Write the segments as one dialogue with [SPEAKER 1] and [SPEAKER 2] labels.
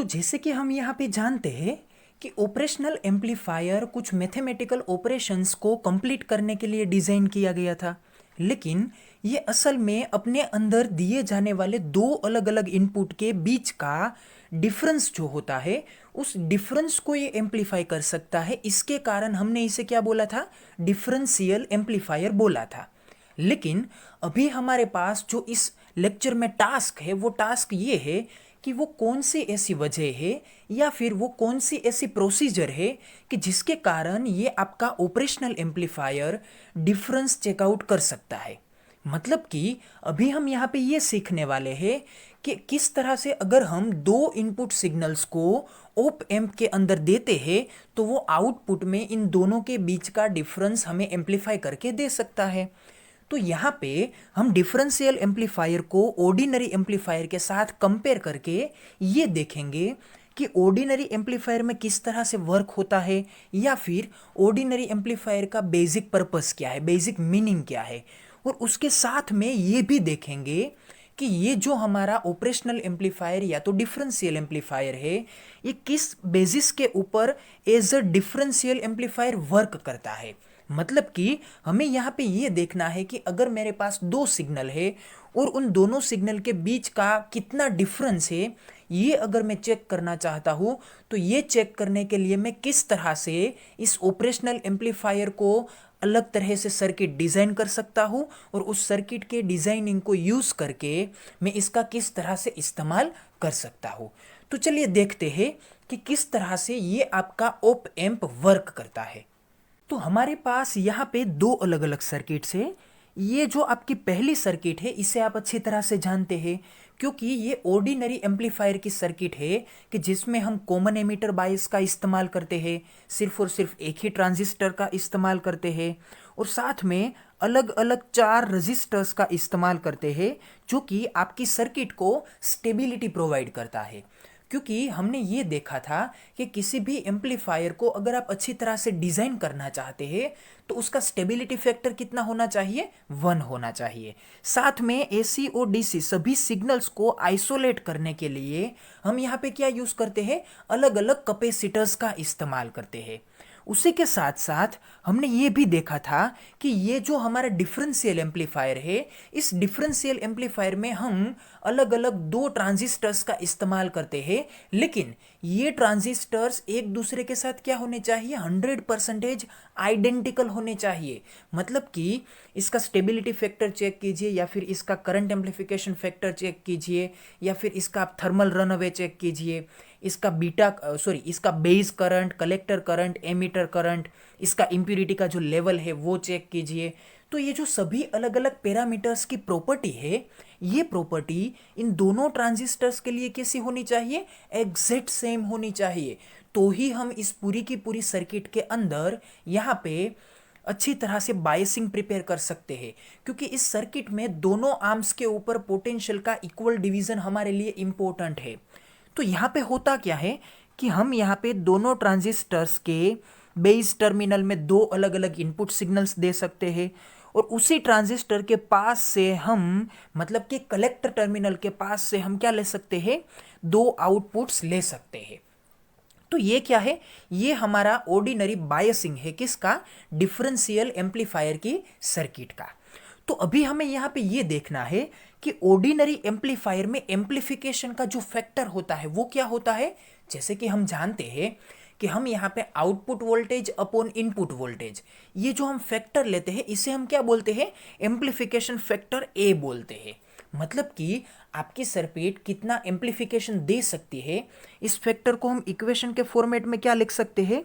[SPEAKER 1] जैसे कि हम यहाँ पे जानते हैं कि ऑपरेशनल एम्पलीफायर कुछ मैथमेटिकल ऑपरेशंस को कंप्लीट करने के लिए डिज़ाइन किया गया था, लेकिन ये असल में अपने अंदर दिए जाने वाले दो अलग अलग इनपुट के बीच का डिफरेंस जो होता है उस डिफरेंस को ये एम्पलीफाई कर सकता है। इसके कारण हमने इसे क्या बोला था? डिफरेंशियल एम्पलीफायर बोला था। लेकिन अभी हमारे पास जो इस लेक्चर में टास्क है वो टास्क ये है कि वो कौन सी ऐसी वजह है या फिर वो कौन सी ऐसी प्रोसीजर है कि जिसके कारण ये आपका ऑपरेशनल एम्पलीफायर डिफरेंस चेकआउट कर सकता है। मतलब कि अभी हम यहाँ पे ये सीखने वाले हैं कि किस तरह से अगर हम दो इनपुट सिग्नल्स को ऑप एम्प के अंदर देते हैं तो वो आउटपुट में इन दोनों के बीच का डिफरेंस हमें एम्पलीफाई करके दे सकता है। तो यहाँ पे हम डिफरेंशियल एम्पलीफायर को ऑर्डिनरी एम्पलीफायर के साथ कंपेयर करके ये देखेंगे कि ऑर्डिनरी एम्पलीफायर में किस तरह से वर्क होता है या फिर ऑर्डिनरी एम्पलीफायर का बेसिक पर्पस क्या है, बेसिक मीनिंग क्या है। और उसके साथ में ये भी देखेंगे कि ये जो हमारा ऑपरेशनल एम्पलीफायर या तो डिफरेंशियल एम्पलीफायर है ये किस बेसिस के ऊपर as a differential amplifier work करता है। मतलब कि हमें यहाँ पे ये देखना है कि अगर मेरे पास दो सिग्नल है और उन दोनों सिग्नल के बीच का कितना डिफरेंस है ये अगर मैं चेक करना चाहता हूँ तो ये चेक करने के लिए मैं किस तरह से इस ऑपरेशनल एम्पलीफायर को अलग तरह से सर्किट डिज़ाइन कर सकता हूँ और उस सर्किट के डिज़ाइनिंग को यूज़ करके मैं इसका किस तरह से इस्तेमाल कर सकता हूँ। तो चलिए देखते हैं कि किस तरह से ये आपका ऑप एम्प वर्क करता है। तो हमारे पास यहाँ पे दो अलग अलग सर्किट्स है। ये जो आपकी पहली सर्किट है इसे आप अच्छी तरह से जानते हैं क्योंकि ये ऑर्डिनरी एम्पलीफायर की सर्किट है कि जिसमें हम कॉमन एमिटर बायस का इस्तेमाल करते हैं, सिर्फ और सिर्फ एक ही ट्रांजिस्टर का इस्तेमाल करते हैं और साथ में अलग अलग 4 रजिस्टर्स का इस्तेमाल करते हैं जो कि आपकी सर्किट को स्टेबिलिटी प्रोवाइड करता है। क्योंकि हमने ये देखा था कि किसी भी एम्पलीफायर को अगर आप अच्छी तरह से डिज़ाइन करना चाहते हैं तो उसका स्टेबिलिटी फैक्टर कितना होना चाहिए? 1 होना चाहिए। साथ में एसी और डीसी सभी सिग्नल्स को आइसोलेट करने के लिए हम यहाँ पे क्या यूज़ करते हैं? अलग अलग कैपेसिटर्स का इस्तेमाल करते हैं। उसी के साथ साथ हमने ये भी देखा था कि ये जो हमारा डिफरेंशियल एम्पलीफायर है इस डिफरेंशियल एम्पलीफायर में हम अलग अलग दो ट्रांजिस्टर्स का इस्तेमाल करते हैं, लेकिन ये ट्रांजिस्टर्स एक दूसरे के साथ क्या होने चाहिए? 100% आइडेंटिकल होने चाहिए। मतलब कि इसका स्टेबिलिटी फैक्टर चेक कीजिए या फिर इसका करंट एम्पलीफिकेशन फैक्टर चेक कीजिए या फिर इसका आप थर्मल रन अवे चेक कीजिए, इसका base current, collector current, emitter current, इसका इम्प्यूरिटी का जो लेवल है वो चेक कीजिए। तो ये जो सभी अलग अलग पैरामीटर्स की प्रॉपर्टी है ये प्रॉपर्टी इन दोनों ट्रांजिस्टर्स के लिए कैसी होनी चाहिए? एग्जैक्ट सेम होनी चाहिए। तो ही हम इस पूरी की पूरी सर्किट के अंदर यहाँ पे अच्छी तरह से बायसिंग प्रिपेयर कर सकते हैं क्योंकि इस सर्किट में दोनों आर्म्स के ऊपर पोटेंशियल का इक्वल डिवीजन हमारे लिए इम्पोर्टेंट है। तो यहाँ पे होता क्या है कि हम यहाँ पे दोनों ट्रांजिस्टर्स के बेस टर्मिनल में दो अलग अलग इनपुट सिग्नल्स दे सकते हैं और उसी ट्रांजिस्टर के पास से हम मतलब कि कलेक्टर टर्मिनल के पास से हम क्या ले सकते हैं? दो आउटपुट्स ले सकते हैं। तो ये क्या है? ये हमारा ऑर्डिनरी बायसिंग है किसका? डिफरेंशियल एम्पलीफायर की सर्किट का। तो अभी हमें यहाँ पे ये देखना है कि ऑर्डिनरी एम्पलीफायर में एम्पलीफिकेशन का जो फैक्टर होता है वो क्या होता है। जैसे कि हम जानते हैं कि हम यहाँ पे output voltage upon input voltage ये जो हम फैक्टर लेते हैं इसे हम क्या बोलते हैं? एम्पलीफिकेशन फैक्टर ए बोलते हैं। मतलब कि आपकी सर्किट कितना एम्पलीफिकेशन दे सकती है इस फैक्टर को हम इक्वेशन के फॉर्मेट में क्या लिख सकते हैं?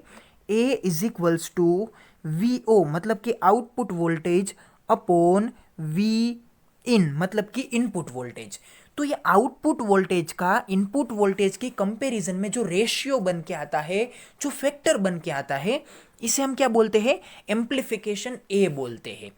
[SPEAKER 1] A is equals to V o मतलब कि output voltage upon V in मतलब कि इनपुट वोल्टेज। तो ये आउटपुट वोल्टेज का इनपुट वोल्टेज की कंपैरिजन में जो रेशियो बन के आता है, जो फैक्टर बन के आता है, इसे हम क्या बोलते हैं? एम्पलीफिकेशन ए बोलते हैं।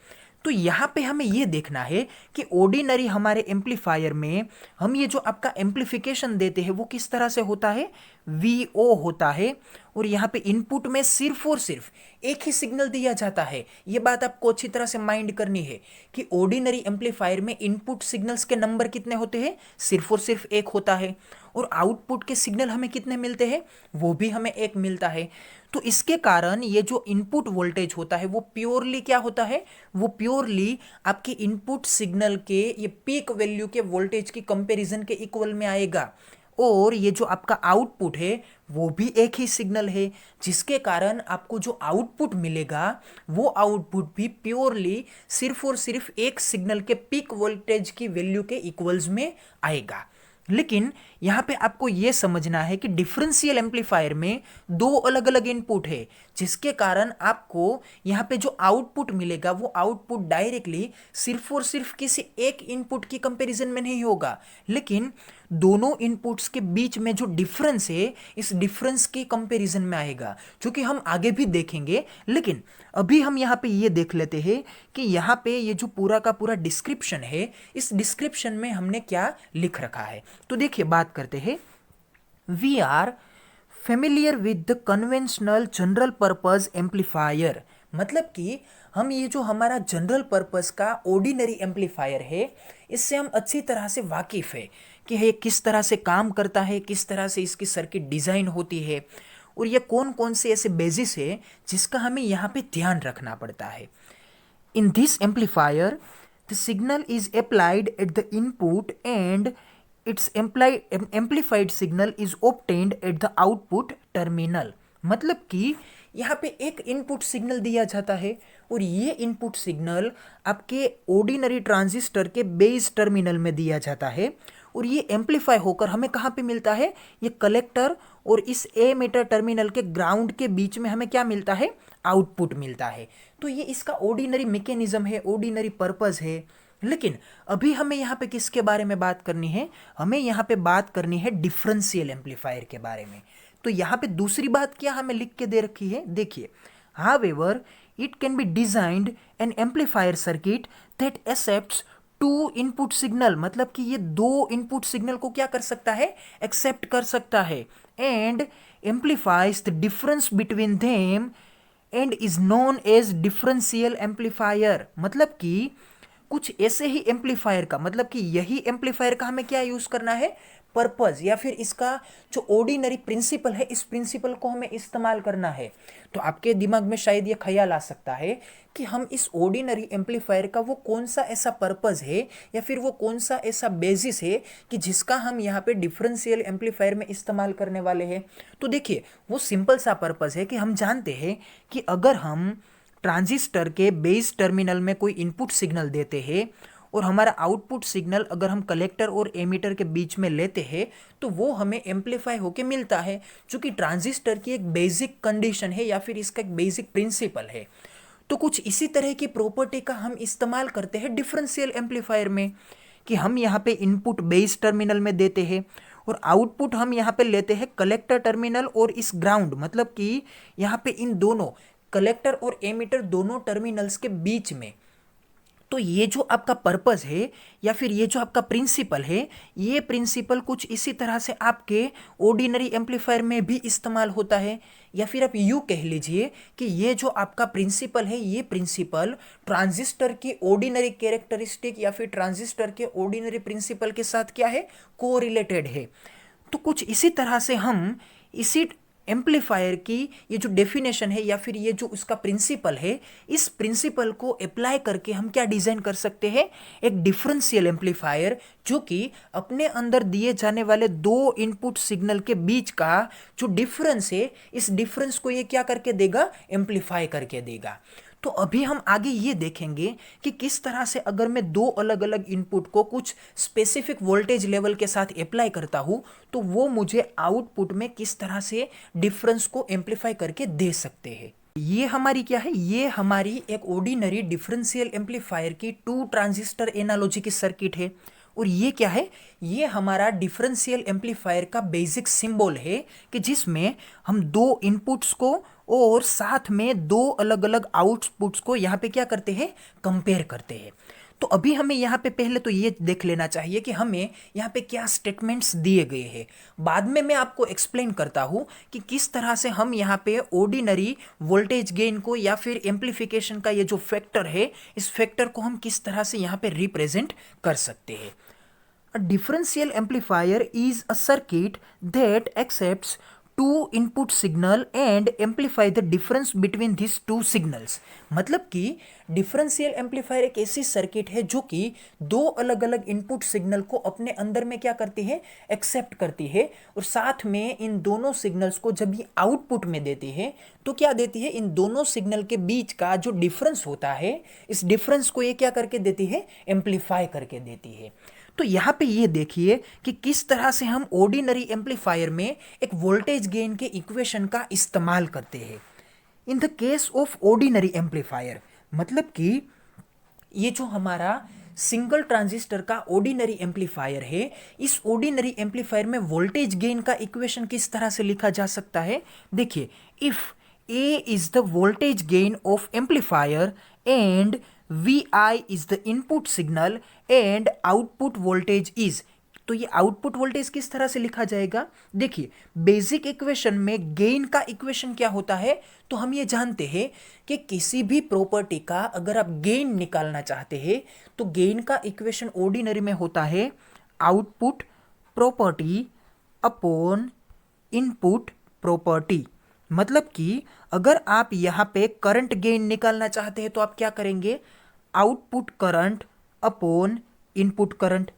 [SPEAKER 1] तो यहाँ पे हमें ये देखना है कि ऑर्डिनरी हमारे एम्पलीफायर में हम ये जो आपका एम्पलीफिकेशन देते हैं वो किस तरह से होता है? वी ओ होता है और यहाँ पे इनपुट में सिर्फ और सिर्फ एक ही सिग्नल दिया जाता है। ये बात आपको अच्छी तरह से माइंड करनी है कि ऑर्डिनरी एम्पलीफायर में इनपुट सिग्नल्स के नंबर कितने होते हैं, सिर्फ और सिर्फ एक होता है, और आउटपुट के सिग्नल हमें कितने मिलते हैं, वो भी हमें एक मिलता है। तो इसके कारण ये जो इनपुट वोल्टेज होता है वो प्योरली क्या होता है, वो प्योरली आपके इनपुट सिग्नल के ये पीक वैल्यू के वोल्टेज की कंपैरिजन के इक्वल में आएगा। और ये जो आपका आउटपुट है वो भी एक ही सिग्नल है, जिसके कारण आपको जो आउटपुट मिलेगा वो आउटपुट भी प्योरली सिर्फ और सिर्फ एक सिग्नल के पीक वोल्टेज की वैल्यू के इक्वल्स में आएगा। लेकिन यहाँ पे आपको ये समझना है कि डिफरेंशियल एम्पलीफायर में दो अलग अलग इनपुट है, जिसके कारण आपको यहाँ पे जो आउटपुट मिलेगा वो आउटपुट डायरेक्टली सिर्फ और सिर्फ किसी एक इनपुट की कंपैरिजन में नहीं होगा, लेकिन दोनों इनपुट्स के बीच में जो डिफरेंस है इस डिफरेंस के कंपैरिजन में आएगा, जो कि हम आगे भी देखेंगे। लेकिन अभी हम यहाँ पे ये देख लेते हैं कि यहाँ पे ये जो पूरा का पूरा डिस्क्रिप्शन है, इस डिस्क्रिप्शन में हमने क्या लिख रखा है। तो देखिए, बात करते हैं। We are familiar with the conventional general purpose amplifier, मतलब कि हम ये जो हमारा जनरल पर्पस का ऑर्डिनरी एम्पलीफायर है इससे हम अच्छी तरह से वाकिफ़ है कि ये किस तरह से काम करता है, किस तरह से इसकी सर्किट डिज़ाइन होती है, और ये कौन कौन से ऐसे बेसिस है जिसका हमें यहाँ पे ध्यान रखना पड़ता है। In this amplifier, the signal is applied at the input and its amplified signal is obtained at the output terminal। मतलब कि यहाँ पे एक इनपुट सिग्नल दिया जाता है और ये इनपुट सिग्नल आपके ऑर्डिनरी ट्रांजिस्टर के बेस टर्मिनल में दिया जाता है, और ये एम्पलीफाई होकर हमें कहाँ पे मिलता है, ये कलेक्टर और इस एमीटर टर्मिनल के ग्राउंड के बीच में हमें क्या मिलता है, आउटपुट मिलता है। तो ये इसका ऑर्डिनरी मैकेनिज्म है, ऑर्डिनरी पर्पस है। लेकिन अभी हमें यहाँ पे किसके बारे में बात करनी है, हमें यहाँ पे बात करनी है डिफरेंशियल एम्पलीफायर के बारे में। तो यहाँ पे दूसरी बात क्या हमें लिख के दे रखी है, देखिए, however it can be designed an amplifier circuit that accepts two input signal, मतलब कि ये दो इनपुट सिग्नल को क्या कर सकता है, एक्सेप्ट कर सकता है, and amplifies the difference between them and is known as differential amplifier. मतलब कि कुछ ऐसे ही एम्पलीफायर का, मतलब कि यही एम्पलीफायर का हमें क्या यूज करना है, पर्पस, या फिर इसका जो ऑर्डिनरी प्रिंसिपल है इस प्रिंसिपल को हमें इस्तेमाल करना है। तो आपके दिमाग में शायद ये ख्याल आ सकता है कि हम इस ऑर्डिनरी एम्पलीफायर का वो कौन सा ऐसा पर्पस है या फिर वो कौन सा ऐसा बेसिस है कि जिसका हम यहाँ पे डिफरेंशियल एम्पलीफायर में इस्तेमाल करने वाले हैं। तो देखिए, वो सिंपल सा पर्पस है कि हम जानते हैं कि अगर हम ट्रांजिस्टर के बेस टर्मिनल में कोई इनपुट सिग्नल देते हैं और हमारा आउटपुट सिग्नल अगर हम कलेक्टर और एमीटर के बीच में लेते हैं तो वो हमें एम्पलीफाई होके मिलता है, जो कि ट्रांजिस्टर की एक बेसिक कंडीशन है या फिर इसका एक बेसिक प्रिंसिपल है। तो कुछ इसी तरह की प्रॉपर्टी का हम इस्तेमाल करते हैं डिफरेंशियल एम्पलीफायर में, कि हम यहाँ पे इनपुट बेस टर्मिनल में देते हैं और आउटपुट हम यहाँ पे लेते हैं कलेक्टर टर्मिनल और इस ग्राउंड, मतलब कि यहाँ पे इन दोनों कलेक्टर और एमीटर दोनों टर्मिनल्स के बीच में। तो ये जो आपका पर्पस है या फिर ये जो आपका प्रिंसिपल है, ये प्रिंसिपल कुछ इसी तरह से आपके ऑर्डिनरी एम्पलीफायर में भी इस्तेमाल होता है, या फिर आप यूँ कह लीजिए कि ये जो आपका प्रिंसिपल है ये प्रिंसिपल ट्रांजिस्टर की ऑर्डिनरी कैरेक्टरिस्टिक या फिर ट्रांजिस्टर के ऑर्डिनरी प्रिंसिपल के साथ क्या है, कोरिलेटेड है। तो कुछ इसी तरह से हम इसी एम्पलीफायर की ये जो डेफिनेशन है या फिर ये जो उसका प्रिंसिपल है, इस प्रिंसिपल को अप्लाई करके हम क्या डिजाइन कर सकते हैं, एक डिफरेंशियल एम्पलीफायर, जो कि अपने अंदर दिए जाने वाले दो इनपुट सिग्नल के बीच का जो डिफरेंस है इस डिफरेंस को ये क्या करके देगा, एम्पलीफाई करके देगा। तो अभी हम आगे ये देखेंगे कि किस तरह से अगर मैं दो अलग अलग इनपुट को कुछ स्पेसिफिक वोल्टेज लेवल के साथ अप्लाई करता हूँ तो वो मुझे आउटपुट में किस तरह से डिफरेंस को एम्पलीफाई करके दे सकते हैं। ये हमारी क्या है, ये हमारी एक ऑर्डिनरी डिफरेंशियल एम्पलीफायर की टू ट्रांजिस्टर एनालॉजी की सर्किट है। और ये क्या है, ये हमारा डिफरेंशियल एम्पलीफायर का बेसिक सिंबल है कि जिसमें हम दो इनपुट्स को और साथ में दो अलग अलग आउटपुट्स को यहाँ पे क्या करते हैं, कंपेयर करते हैं। तो अभी हमें यहाँ पे पहले तो ये देख लेना चाहिए कि हमें यहाँ पे क्या स्टेटमेंट्स दिए गए हैं। बाद में मैं आपको एक्सप्लेन करता हूँ कि किस तरह से हम यहाँ पे ऑर्डिनरी वोल्टेज गेन को या फिर एम्पलीफिकेशन का ये जो फैक्टर है, इस फैक्टर को हम किस तरह से यहाँ पे रिप्रेजेंट कर सकते हैं। A differential amplifier is a circuit that accepts two input signal and amplify the difference between these two signals। मतलब कि डिफरेंशियल एम्पलीफायर एक ऐसी सर्किट है जो कि दो अलग अलग इनपुट सिग्नल को अपने अंदर में क्या करती है, एक्सेप्ट करती है, और साथ में इन दोनों सिग्नल्स को जब ये आउटपुट में देती है तो क्या देती है, इन दोनों सिग्नल के बीच का जो डिफरेंस होता है, इस डिफरेंस को ये क्या करके देती है, एम्पलीफाई करके देती है। तो यहाँ पे ये देखिए कि किस तरह से हम ऑर्डिनरी एम्पलीफायर में एक वोल्टेज गेन के इक्वेशन का इस्तेमाल करते हैं। इन the case of ordinary amplifier, मतलब कि ये जो हमारा सिंगल ट्रांजिस्टर का ऑर्डिनरी एम्पलीफायर है, इस ऑर्डिनरी एम्पलीफायर में वोल्टेज गेन का इक्वेशन किस तरह से लिखा जा सकता है। देखिए, if A is the voltage gain of amplifier and Vi is the input signal and output voltage is, तो ये आउटपुट वोल्टेज किस तरह से लिखा जाएगा। देखिए, बेसिक इक्वेशन में गेन का इक्वेशन क्या होता है, तो हम ये जानते हैं कि किसी भी प्रॉपर्टी का अगर आप गेन निकालना चाहते हैं तो गेन का इक्वेशन ऑर्डिनरी में होता है output property upon input property. मतलब कि अगर आप यहाँ पे करंट गेन निकालना चाहते हैं तो आप क्या करेंगे, output current upon input current.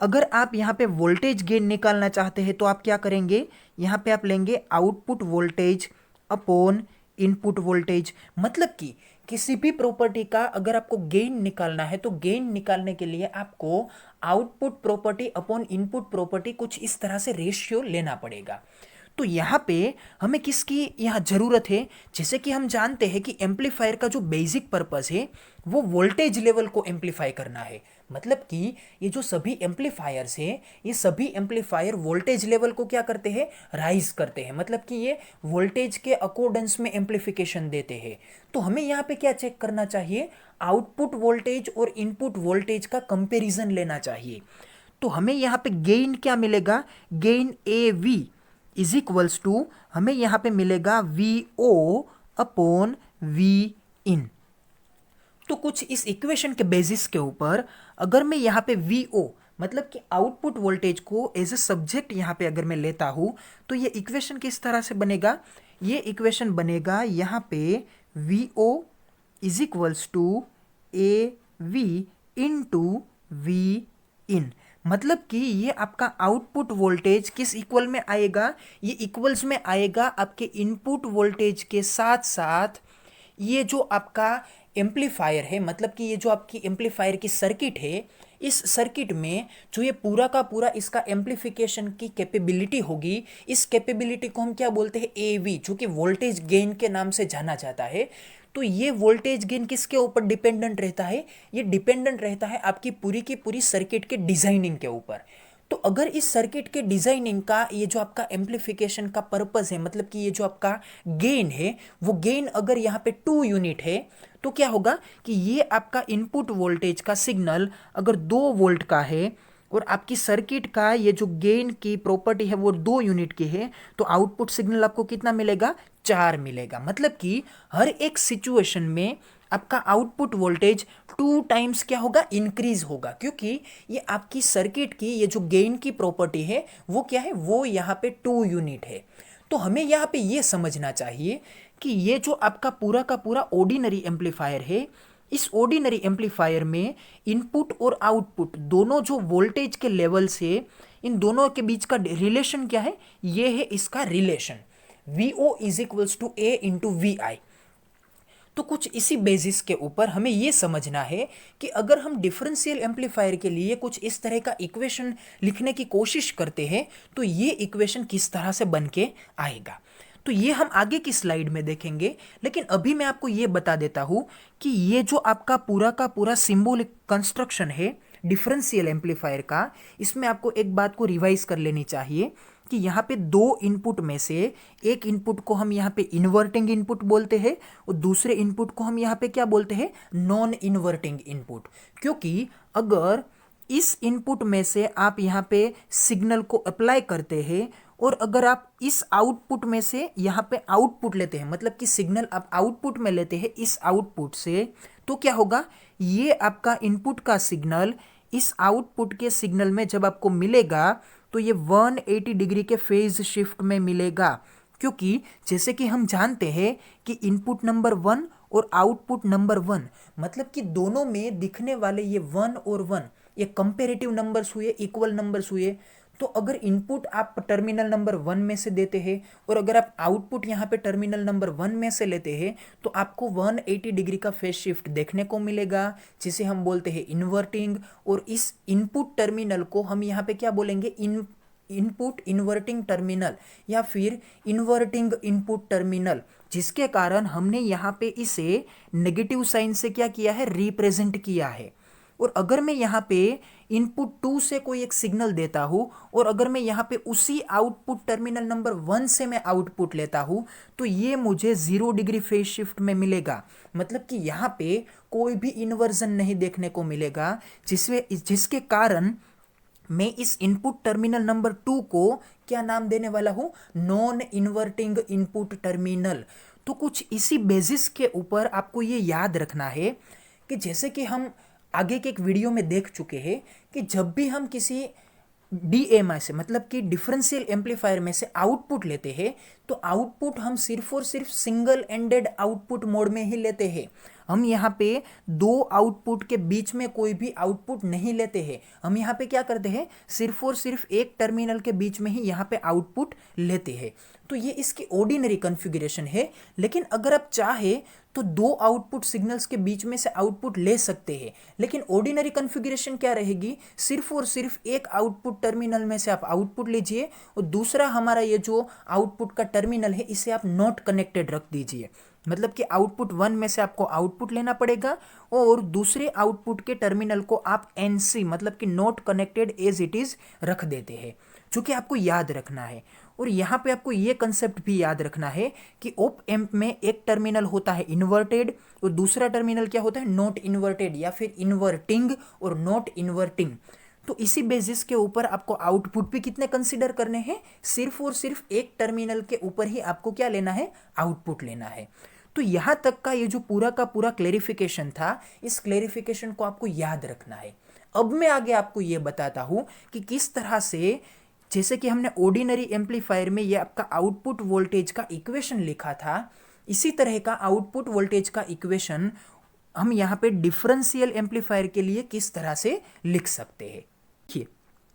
[SPEAKER 1] अगर आप यहाँ पे वोल्टेज गेन निकालना चाहते हैं तो आप क्या करेंगे, यहाँ पे आप लेंगे output voltage upon input voltage. मतलब कि किसी भी प्रॉपर्टी का अगर आपको गेन निकालना है तो गेन निकालने के लिए आपको output property upon input property कुछ इस तरह से रेशियो लेना पड़ेगा। तो यहाँ पे हमें किसकी यहाँ ज़रूरत है, जैसे कि हम जानते हैं कि एम्पलीफायर का जो बेसिक पर्पस है वो वोल्टेज लेवल को एम्पलीफाई करना है। मतलब कि ये जो सभी एम्पलीफायर्स हैं, ये सभी एम्पलीफायर वोल्टेज लेवल को क्या करते हैं, राइज करते हैं। मतलब कि ये वोल्टेज के अकॉर्डेंस में एम्पलीफिकेशन देते हैं। तो हमें यहाँ पे क्या चेक करना चाहिए, आउटपुट वोल्टेज और इनपुट वोल्टेज का कंपेरिजन लेना चाहिए। तो हमें यहाँ पे गेन क्या मिलेगा, gain AV is equals to, हमें यहाँ पे मिलेगा VO अपॉन Vin। तो कुछ इस इक्वेशन के बेसिस के ऊपर अगर मैं यहाँ पे VO मतलब कि आउटपुट वोल्टेज को एज ए सब्जेक्ट यहाँ पे अगर मैं लेता हूँ तो ये इक्वेशन किस तरह से बनेगा, ये इक्वेशन बनेगा यहाँ पे VO is equals to AV into Vin। मतलब कि ये आपका आउटपुट वोल्टेज किस इक्वल में आएगा, ये इक्वल्स में आएगा आपके इनपुट वोल्टेज के साथ साथ ये जो आपका एम्पलीफायर है, मतलब कि ये जो आपकी एम्पलीफायर की सर्किट है, इस सर्किट में जो ये पूरा का पूरा इसका एम्पलीफिकेशन की कैपेबिलिटी होगी, इस कैपेबिलिटी को हम क्या बोलते हैं, AV, जो कि वोल्टेज गेन के नाम से जाना जाता है। तो ये वोल्टेज गेन किसके ऊपर डिपेंडेंट रहता है, ये डिपेंडेंट रहता है आपकी पूरी की पूरी सर्किट के डिजाइनिंग के ऊपर। तो अगर इस सर्किट के डिजाइनिंग का ये जो आपका एम्पलीफिकेशन का पर्पस है, मतलब कि ये जो आपका गेन है, वो गेन अगर यहाँ पे 2 यूनिट है तो क्या होगा कि ये आपका इनपुट वोल्टेज का सिग्नल अगर 2 वोल्ट का है और आपकी सर्किट का ये जो गेन की प्रॉपर्टी है वो 2 यूनिट की है, तो आउटपुट सिग्नल आपको कितना मिलेगा, 4 मिलेगा। मतलब कि हर एक सिचुएशन में आपका आउटपुट वोल्टेज 2 टाइम्स क्या होगा, इंक्रीज होगा, क्योंकि ये आपकी सर्किट की ये जो गेन की प्रॉपर्टी है वो क्या है, वो यहाँ पे 2 यूनिट है। तो हमें यहाँ पे ये समझना चाहिए कि ये जो आपका पूरा का पूरा ऑर्डिनरी एम्पलीफायर है, इस ऑर्डिनरी एम्पलीफायर में इनपुट और आउटपुट दोनों जो वोल्टेज के लेवल से, इन दोनों के बीच का रिलेशन क्या है, ये है इसका relation VO is equals to A into VI। तो कुछ इसी बेसिस के ऊपर हमें ये समझना है कि अगर हम डिफरेंशियल एम्पलीफायर के लिए कुछ इस तरह का इक्वेशन लिखने की कोशिश करते हैं तो ये इक्वेशन किस तरह से बन के आएगा, तो ये हम आगे की स्लाइड में देखेंगे। लेकिन अभी मैं आपको ये बता देता हूँ कि ये जो आपका पूरा का पूरा सिंबॉलिक कंस्ट्रक्शन है डिफरेंशियल एम्पलीफायर का, इसमें आपको एक बात को रिवाइज कर लेनी चाहिए कि यहाँ पे दो इनपुट में से एक इनपुट को हम यहाँ पे इन्वर्टिंग इनपुट बोलते हैं और दूसरे इनपुट को हम यहाँ पे क्या बोलते हैं, नॉन इन्वर्टिंग इनपुट। क्योंकि अगर इस इनपुट में से आप यहाँ पे सिग्नल को अप्लाई करते हैं और अगर आप इस आउटपुट में से यहाँ पे आउटपुट लेते हैं, मतलब कि सिग्नल आप आउटपुट में लेते हैं इस आउटपुट से, तो क्या होगा, ये आपका इनपुट का सिग्नल इस आउटपुट के सिग्नल में जब आपको मिलेगा तो ये 180 डिग्री के फेज शिफ्ट में मिलेगा। क्योंकि जैसे कि हम जानते हैं कि इनपुट नंबर 1 और आउटपुट नंबर 1, मतलब कि दोनों में दिखने वाले ये 1 और 1 ये कंपेरेटिव नंबर्स हुए, इक्वल नंबर्स हुए। तो अगर इनपुट आप टर्मिनल नंबर 1 में से देते हैं और अगर आप आउटपुट यहाँ पे टर्मिनल नंबर 1 में से लेते हैं तो आपको 180 डिग्री का फेज शिफ्ट देखने को मिलेगा, जिसे हम बोलते हैं इन्वर्टिंग। और इस इनपुट टर्मिनल को हम यहाँ पे क्या बोलेंगे, इनपुट इन्वर्टिंग टर्मिनल या फिर इन्वर्टिंग इनपुट टर्मिनल, जिसके कारण हमने यहाँ पे इसे नेगेटिव साइन से क्या किया है, रिप्रेजेंट किया है। और अगर मैं यहाँ पे इनपुट 2 से कोई एक सिग्नल देता हूँ और अगर मैं यहाँ पे उसी आउटपुट टर्मिनल नंबर 1 से मैं आउटपुट लेता हूँ तो ये मुझे 0 डिग्री फेज शिफ्ट में मिलेगा। मतलब कि यहाँ पे कोई भी इन्वर्जन नहीं देखने को मिलेगा, जिसके कारण मैं इस इनपुट टर्मिनल नंबर 2 को क्या नाम देने वाला हूँ, नॉन इन्वर्टिंग इनपुट टर्मिनल। तो कुछ इसी बेसिस के ऊपर आपको ये याद रखना है कि जैसे कि हम आगे के एक वीडियो में देख चुके हैं कि जब भी हम किसी DMI से, मतलब कि डिफरेंशियल एम्पलीफायर में से आउटपुट लेते हैं तो आउटपुट हम सिर्फ और सिर्फ सिंगल एंडेड आउटपुट मोड में ही लेते हैं। हम यहाँ पे दो आउटपुट के बीच में कोई भी आउटपुट नहीं लेते हैं। हम यहाँ पे क्या करते हैं, सिर्फ और सिर्फ एक टर्मिनल के बीच में ही यहाँ पे आउटपुट लेते हैं। तो ये इसकी ऑर्डिनरी कॉन्फ़िगरेशन है। लेकिन अगर आप चाहे तो दो आउटपुट सिग्नल्स के बीच में से आउटपुट ले सकते हैं, लेकिन ऑर्डिनरी कॉन्फ़िगरेशन क्या रहेगी, सिर्फ और सिर्फ एक आउटपुट टर्मिनल में से आप आउटपुट लीजिए और दूसरा हमारा ये जो आउटपुट का टर्मिनल है इसे आप नॉट कनेक्टेड रख दीजिए। मतलब कि आउटपुट 1 में से आपको आउटपुट लेना पड़ेगा और दूसरे आउटपुट के टर्मिनल को आप NC मतलब कि not connected as it is रख देते हैं, जो कि आपको याद रखना है। और यहाँ पे आपको ये कंसेप्ट भी याद रखना है कि ऑप एम्प में एक टर्मिनल होता है इन्वर्टेड और दूसरा टर्मिनल क्या होता है, नॉट इन्वर्टेड या फिर इन्वर्टिंग और नॉट इन्वर्टिंग। तो इसी बेसिस के ऊपर आपको आउटपुट भी कितने कंसीडर करने हैं, सिर्फ और सिर्फ एक टर्मिनल के ऊपर ही आपको क्या लेना है, आउटपुट लेना है। तो यहाँ तक का ये जो पूरा का पूरा क्लेरिफिकेशन था, इस क्लेरिफिकेशन को आपको याद रखना है। अब मैं आगे आपको ये बताता हूँ कि किस तरह से, जैसे कि हमने ऑर्डिनरी एम्पलीफायर में ये आपका आउटपुट वोल्टेज का इक्वेशन लिखा था, इसी तरह का आउटपुट वोल्टेज का इक्वेशन हम यहाँ पे डिफरेंशियल एम्पलीफायर के लिए किस तरह से लिख सकते हैं। देखिए,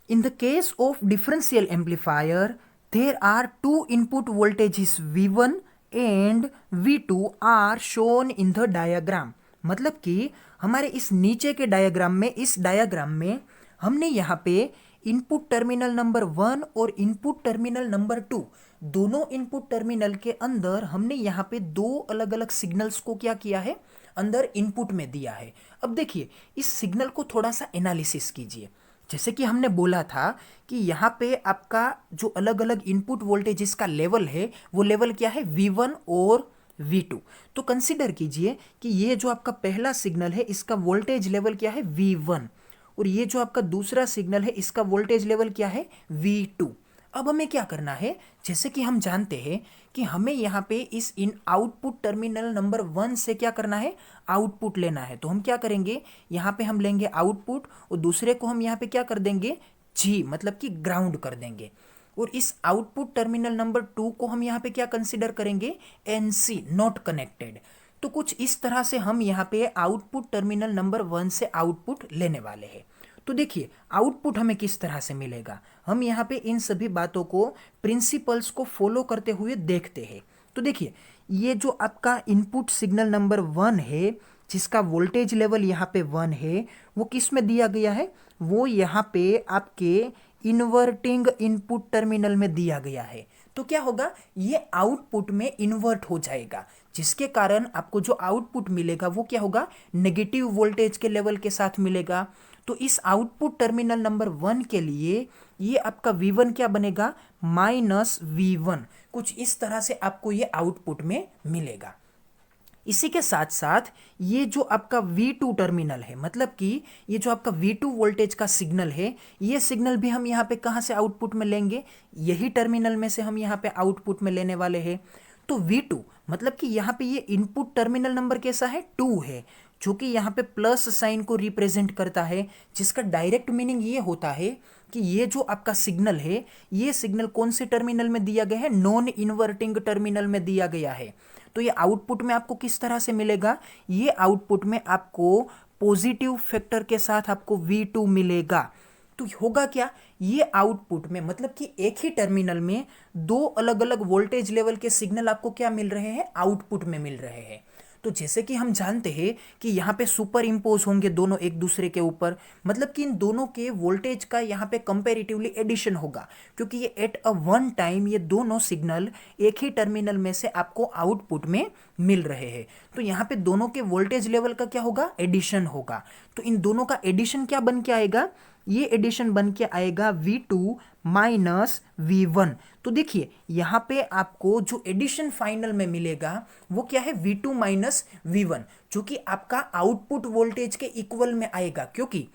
[SPEAKER 1] in the case of differential amplifier there are two input voltages V1 and V2 are shown in the diagram. मतलब कि हमारे इस नीचे के डायग्राम में, इस डायग्राम में हमने यहाँ पे इनपुट टर्मिनल नंबर 1 और इनपुट टर्मिनल नंबर 2, दोनों इनपुट टर्मिनल के अंदर हमने यहाँ पे दो अलग अलग सिग्नल्स को क्या किया है, अंदर इनपुट में दिया है। अब देखिए, इस सिग्नल को थोड़ा सा एनालिसिस कीजिए। जैसे कि हमने बोला था कि यहाँ पे आपका जो अलग अलग इनपुट वोल्टेजेस का लेवल है वो लेवल क्या है, V1 और V2। तो कंसिडर कीजिए कि ये जो आपका पहला सिग्नल है इसका वोल्टेज लेवल क्या है, V1, और ये जो आपका दूसरा सिग्नल है इसका वोल्टेज लेवल क्या है, V2। अब हमें क्या करना है, जैसे कि हम जानते हैं कि हमें यहाँ पे इस इन आउटपुट टर्मिनल नंबर 1 से क्या करना है, आउटपुट लेना है। तो हम क्या करेंगे, यहाँ पे हम लेंगे आउटपुट और दूसरे को हम यहाँ पे क्या कर देंगे, G मतलब कि ग्राउंड कर देंगे। और इस आउटपुट टर्मिनल नंबर 2 को हम यहाँ पे क्या कंसिडर करेंगे, NC नॉट कनेक्टेड। तो कुछ इस तरह से हम यहाँ पे आउटपुट टर्मिनल नंबर 1 से आउटपुट लेने वाले हैं। तो देखिए, आउटपुट हमें किस तरह से मिलेगा, हम यहाँ पे इन सभी बातों को, प्रिंसिपल्स को फॉलो करते हुए देखते हैं। तो देखिए, ये जो आपका इनपुट सिग्नल नंबर 1 है जिसका वोल्टेज लेवल यहाँ पे 1 है, वो किस में दिया गया है, वो यहाँ पे आपके इन्वर्टिंग इनपुट टर्मिनल में दिया गया है। तो क्या होगा, ये आउटपुट में इन्वर्ट हो जाएगा, जिसके कारण आपको जो आउटपुट मिलेगा वो क्या होगा, नेगेटिव वोल्टेज के लेवल के साथ मिलेगा। तो इस आउटपुट टर्मिनल नंबर 1 के लिए ये आपका V1 क्या बनेगा, -V1। कुछ इस तरह से आपको ये आउटपुट में मिलेगा। इसी के साथ साथ ये जो आपका V2 टर्मिनल है, मतलब कि ये जो आपका V2 वोल्टेज का सिग्नल है, ये सिग्नल भी हम यहाँ पे कहाँ से आउटपुट में लेंगे, यही टर्मिनल में से हम यहाँ पे आउटपुट में लेने वाले हैं। तो V2 मतलब कि यहाँ पे ये इनपुट टर्मिनल नंबर कैसा है, 2 है, जो कि यहाँ पे प्लस साइन को रिप्रेजेंट करता है, जिसका डायरेक्ट मीनिंग ये होता है कि ये जो आपका सिग्नल है, ये सिग्नल कौन से टर्मिनल में दिया गया है, नॉन इन्वर्टिंग टर्मिनल में दिया गया है। तो ये आउटपुट में आपको किस तरह से मिलेगा, ये आउटपुट में आपको पॉजिटिव फैक्टर के साथ आपको V2 मिलेगा। तो होगा क्या, ये आउटपुट में मतलब कि एक ही टर्मिनल में दो अलग अलग वोल्टेज लेवल के सिग्नल आपको क्या मिल रहे हैं, आउटपुट में मिल रहे हैं। तो जैसे कि हम जानते हैं कि यहाँ पे सुपर इम्पोज होंगे दोनों एक दूसरे के ऊपर, मतलब कि इन दोनों के वोल्टेज का यहाँ पे कंपैरेटिवली एडिशन होगा, क्योंकि ये एट अ वन टाइम ये दोनों सिग्नल एक ही टर्मिनल में से आपको आउटपुट में मिल रहे हैं। तो यहाँ पे दोनों के वोल्टेज लेवल का क्या होगा, एडिशन होगा। तो इन दोनों का एडिशन क्या बन के आएगा, ये एडिशन बन के आएगा V2 माइनस V1। तो देखिए यहाँ पे आपको जो एडिशन फाइनल में मिलेगा वो क्या है, V2 माइनस V1, जो कि आपका आउटपुट वोल्टेज के इक्वल में आएगा, क्योंकि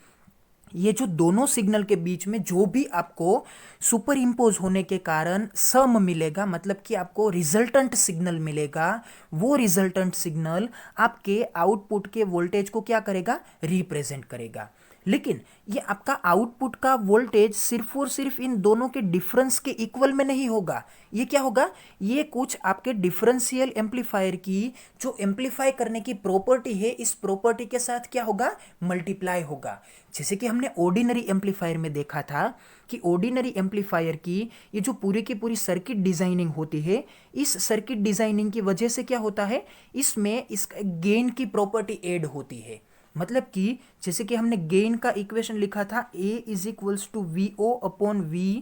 [SPEAKER 1] ये जो दोनों सिग्नल के बीच में जो भी आपको सुपर इम्पोज होने के कारण सम मिलेगा, मतलब कि आपको रिजल्टेंट सिग्नल मिलेगा, वो रिजल्टेंट सिग्नल आपके आउटपुट के वोल्टेज को क्या करेगा, रिप्रेजेंट करेगा। लेकिन ये आपका आउटपुट का वोल्टेज सिर्फ और सिर्फ इन दोनों के डिफरेंस के इक्वल में नहीं होगा, ये क्या होगा, ये कुछ आपके डिफरेंशियल एम्पलीफायर की जो एम्पलीफाई करने की प्रॉपर्टी है, इस प्रॉपर्टी के साथ क्या होगा, मल्टीप्लाई होगा। जैसे कि हमने ऑर्डिनरी एम्पलीफायर में देखा था कि ऑर्डिनरी एम्पलीफायर की ये जो पूरी की पूरी सर्किट डिजाइनिंग होती है, इस सर्किट डिजाइनिंग की वजह से क्या होता है, इसमें इसका गेन की प्रॉपर्टी ऐड होती है। मतलब कि जैसे कि हमने गेन का इक्वेशन लिखा था A is equals to VO upon V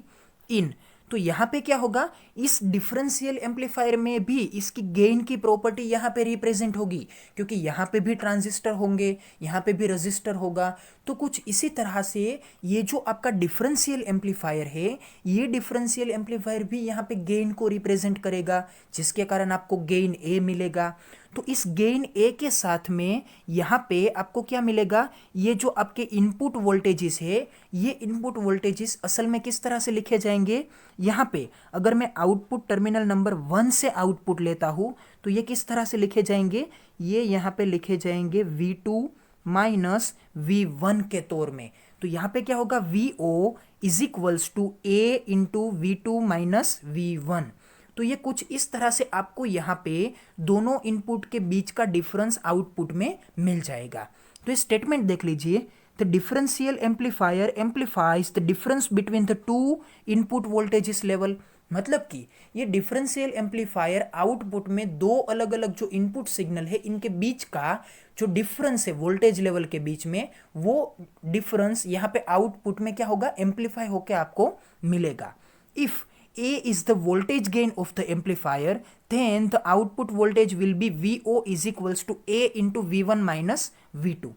[SPEAKER 1] in, तो यहाँ पे क्या होगा, इस डिफरेंशियल एम्पलीफायर में भी इसकी गेन की प्रॉपर्टी यहाँ पे रिप्रेजेंट होगी, क्योंकि यहाँ पे भी ट्रांजिस्टर होंगे, यहाँ पे भी रजिस्टर होगा। तो कुछ इसी तरह से ये जो आपका डिफरेंशियल एम्पलीफायर है, ये डिफरेंशियल एम्पलीफायर भी यहाँ पे गेन को रिप्रेजेंट करेगा, जिसके कारण आपको गेन A मिलेगा। तो इस गेन A के साथ में यहाँ पे आपको क्या मिलेगा, ये जो आपके इनपुट वोल्टेजेस है, ये इनपुट वोल्टेजेस असल में किस तरह से लिखे जाएंगे, यहाँ पे अगर मैं आउटपुट टर्मिनल नंबर 1 से आउटपुट लेता हूँ तो ये किस तरह से लिखे जाएंगे, ये यहाँ पे लिखे जाएंगे V2 माइनस V1 के तौर में। तो यहाँ पे क्या होगा, VO is equals to A into V2 minus V1। तो ये कुछ इस तरह से आपको यहाँ पे दोनों इनपुट के बीच का डिफरेंस आउटपुट में मिल जाएगा। तो ये स्टेटमेंट देख लीजिए, the differential amplifier amplifies the difference between the two input voltages level. मतलब कि ये डिफरेंशियल एम्पलीफायर आउटपुट में दो अलग अलग जो इनपुट सिग्नल है, इनके बीच का जो डिफरेंस है वोल्टेज लेवल के बीच में, वो डिफरेंस यहाँ पे आउटपुट में क्या होगा, एम्पलीफाई होकर आपको मिलेगा। If A is the voltage gain of the amplifier, then the output voltage will be VO is equals to A into V1 minus V2।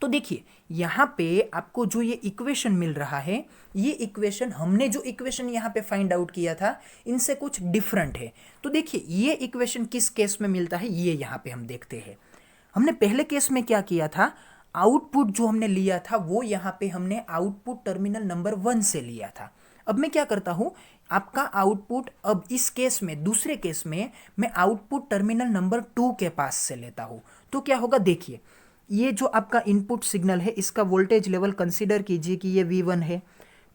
[SPEAKER 1] तो देखिए यहाँ पे आपको जो ये इक्वेशन मिल रहा है, ये इक्वेशन हमने जो इक्वेशन यहाँ पे फाइंड आउट किया था इनसे कुछ डिफरेंट है। तो देखिए ये इक्वेशन किस केस में मिलता है, ये यहाँ पे हम देखते हैं। हमने पहले केस में क्या किया था, आउटपुट जो हमने लिया था वो यहाँ पे हमने आउटपुट टर्मिनल नंबर 1 से लिया था। अब मैं क्या करता हूँ, आपका आउटपुट अब इस केस में, दूसरे केस में मैं आउटपुट टर्मिनल नंबर 2 के पास से लेता हूँ। तो क्या होगा, देखिए ये जो आपका इनपुट सिग्नल है, इसका वोल्टेज लेवल कंसीडर कीजिए कि ये V1 है।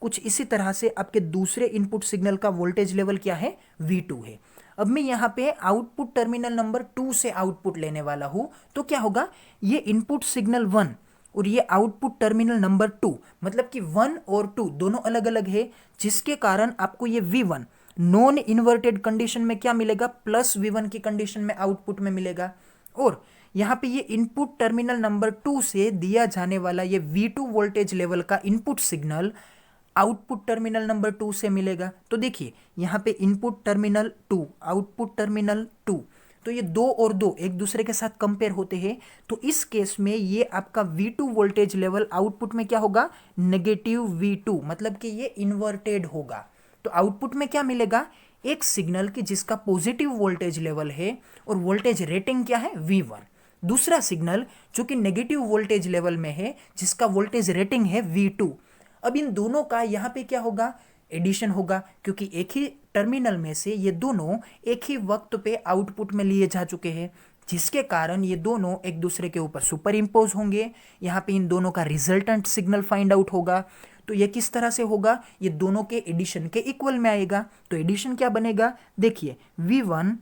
[SPEAKER 1] कुछ इसी तरह से आपके दूसरे इनपुट सिग्नल का वोल्टेज लेवल क्या है, V2 है। अब मैं यहाँ पे आउटपुट टर्मिनल नंबर 2 से आउटपुट लेने वाला हूँ। तो क्या होगा, ये इनपुट सिग्नल 1 और ये आउटपुट टर्मिनल नंबर 2, मतलब कि 1 और 2 दोनों अलग अलग है, जिसके कारण आपको ये V1 नॉन इन्वर्टेड कंडीशन में क्या मिलेगा, प्लस V1 की कंडीशन में आउटपुट में मिलेगा। और यहाँ पे ये इनपुट टर्मिनल नंबर 2 से दिया जाने वाला ये V2 वोल्टेज लेवल का input signal output terminal number 2 से मिलेगा। तो देखिए यहाँ पे इनपुट टर्मिनल 2, आउटपुट टर्मिनल 2, तो ये दो और दो एक दूसरे के साथ कंपेयर होते हैं, तो इस केस में ये आपका V2 वोल्टेज लेवल आउटपुट में क्या होगा, नेगेटिव V2, मतलब कि ये इन्वर्टेड होगा। तो आउटपुट में क्या मिलेगा, एक सिग्नल की जिसका पॉजिटिव वोल्टेज लेवल है और वोल्टेज रेटिंग क्या है V1, दूसरा सिग्नल जो कि नेगेटिव वोल्टेज लेवल में है जिसका वोल्टेज रेटिंग है V2। अब इन दोनों का यहाँ पे क्या होगा, एडिशन होगा, क्योंकि एक ही टर्मिनल में से ये दोनों एक ही वक्त पे आउटपुट में लिए जा चुके हैं, जिसके कारण ये दोनों एक दूसरे के ऊपर सुपर इम्पोज होंगे। यहाँ पे इन दोनों का रिजल्टेंट सिग्नल फाइंड आउट होगा। तो ये किस तरह से होगा, ये दोनों के एडिशन के इक्वल में आएगा। तो एडिशन क्या बनेगा, देखिए V1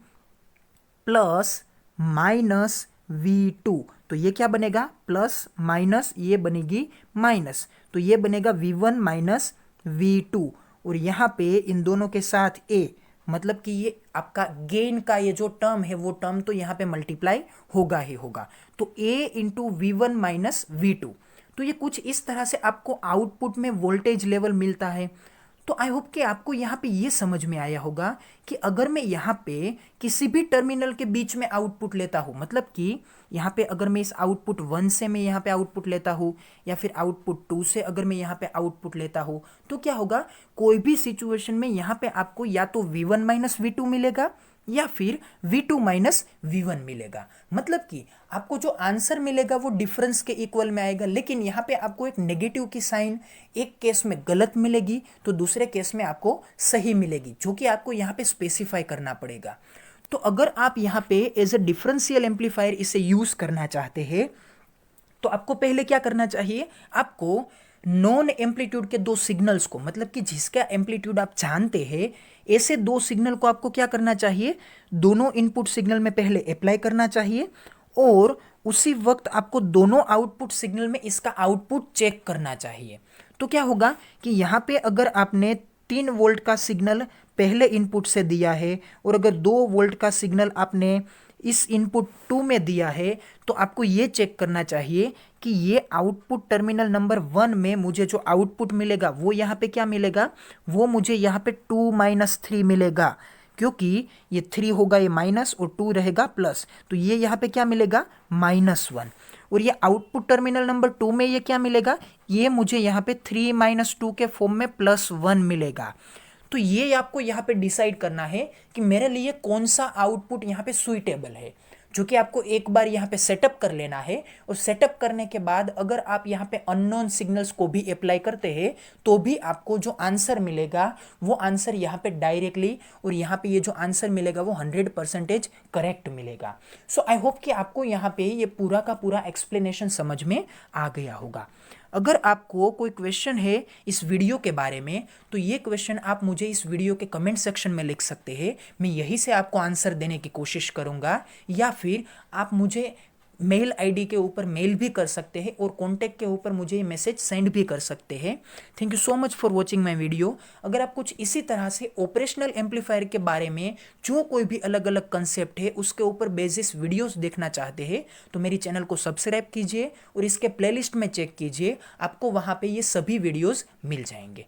[SPEAKER 1] प्लस माइनस V2, तो ये क्या बनेगा, प्लस माइनस, ये बनेगी माइनस, तो ये बनेगा V1 माइनस V2। और यहाँ पे इन दोनों के साथ A, मतलब कि ये आपका गेन का ये जो टर्म है वो टर्म तो यहाँ पे मल्टीप्लाई होगा ही होगा। तो A into V1 minus V2, तो ये कुछ इस तरह से आपको आउटपुट में वोल्टेज लेवल मिलता है। तो आई होप कि आपको यहाँ पे ये समझ में आया होगा कि अगर मैं यहाँ पे किसी भी टर्मिनल के बीच में आउटपुट लेता हूँ, मतलब कि यहाँ पे अगर मैं इस आउटपुट 1 से मैं यहाँ पे आउटपुट लेता हूँ या फिर आउटपुट 2 से अगर मैं यहाँ पे आउटपुट लेता हूँ, तो क्या होगा, कोई भी सिचुएशन में यहाँ पे आपको या तो V1 माइनस V2 मिलेगा या फिर V2 माइनस V1 मिलेगा। मतलब कि आपको जो आंसर मिलेगा वो डिफरेंस के इक्वल में आएगा, लेकिन यहाँ पे आपको एक नेगेटिव की साइन एक केस में गलत मिलेगी तो दूसरे केस में आपको सही मिलेगी, जो कि आपको यहाँ पे स्पेसिफाई करना पड़ेगा। तो अगर आप यहाँ पे एज ए डिफरेंशियल एम्पलीफायर इसे यूज करना चाहते हैं तो आपको पहले क्या करना चाहिए, आपको नॉन एम्पलीट्यूड के दो सिग्नल्स को, मतलब कि जिसका एम्पलीट्यूड आप जानते हैं, ऐसे दो सिग्नल को आपको क्या करना चाहिए, दोनों इनपुट सिग्नल में पहले अप्लाई करना चाहिए और उसी वक्त आपको दोनों आउटपुट सिग्नल में इसका आउटपुट चेक करना चाहिए। तो क्या होगा कि यहाँ पे अगर आपने 3 वोल्ट का सिग्नल पहले इनपुट से दिया है और अगर 2 वोल्ट का सिग्नल आपने इस इनपुट 2 में दिया है, तो आपको ये चेक करना चाहिए कि ये आउटपुट टर्मिनल नंबर 1 में मुझे जो आउटपुट मिलेगा वो यहाँ पे क्या मिलेगा, वो मुझे यहाँ पे 2 माइनस 3 मिलेगा, क्योंकि ये 3 होगा ये माइनस और 2 रहेगा प्लस, तो ये यहाँ पे क्या मिलेगा, -1। और ये आउटपुट टर्मिनल नंबर 2 में ये क्या मिलेगा, ये मुझे यहाँ पे 3 माइनस 2 के फॉर्म में +1 मिलेगा। तो ये आपको यहाँ पे डिसाइड करना है कि मेरे लिए कौन सा आउटपुट यहाँ पे सुइटेबल है, जो कि आपको एक बार यहाँ पे सेटअप कर लेना है। और सेटअप करने के बाद अगर आप यहाँ पे अननोन सिग्नल्स को भी अप्लाई करते हैं तो भी आपको जो आंसर मिलेगा वो आंसर यहाँ पे डायरेक्टली, और यहाँ पे ये जो आंसर मिलेगा वो 100% करेक्ट मिलेगा। सो आई होप कि आपको यहाँ पे ये पूरा का पूरा एक्सप्लेनेशन समझ में आ गया होगा। अगर आपको कोई क्वेश्चन है इस वीडियो के बारे में तो ये क्वेश्चन आप मुझे इस वीडियो के कमेंट सेक्शन में लिख सकते हैं, मैं यहीं से आपको आंसर देने की कोशिश करूँगा, या फिर आप मुझे मेल आईडी के ऊपर मेल भी कर सकते हैं और कॉन्टैक्ट के ऊपर मुझे मैसेज सेंड भी कर सकते हैं। Thank you so much for watching my video. अगर आप कुछ इसी तरह से ऑपरेशनल एम्पलीफायर के बारे में जो कोई भी अलग अलग कंसेप्ट है उसके ऊपर बेसिस वीडियोस देखना चाहते हैं तो मेरी चैनल को सब्सक्राइब कीजिए और इसके प्लेलिस्ट में चेक कीजिए, आपको वहाँ पे ये सभी वीडियोस मिल जाएंगे।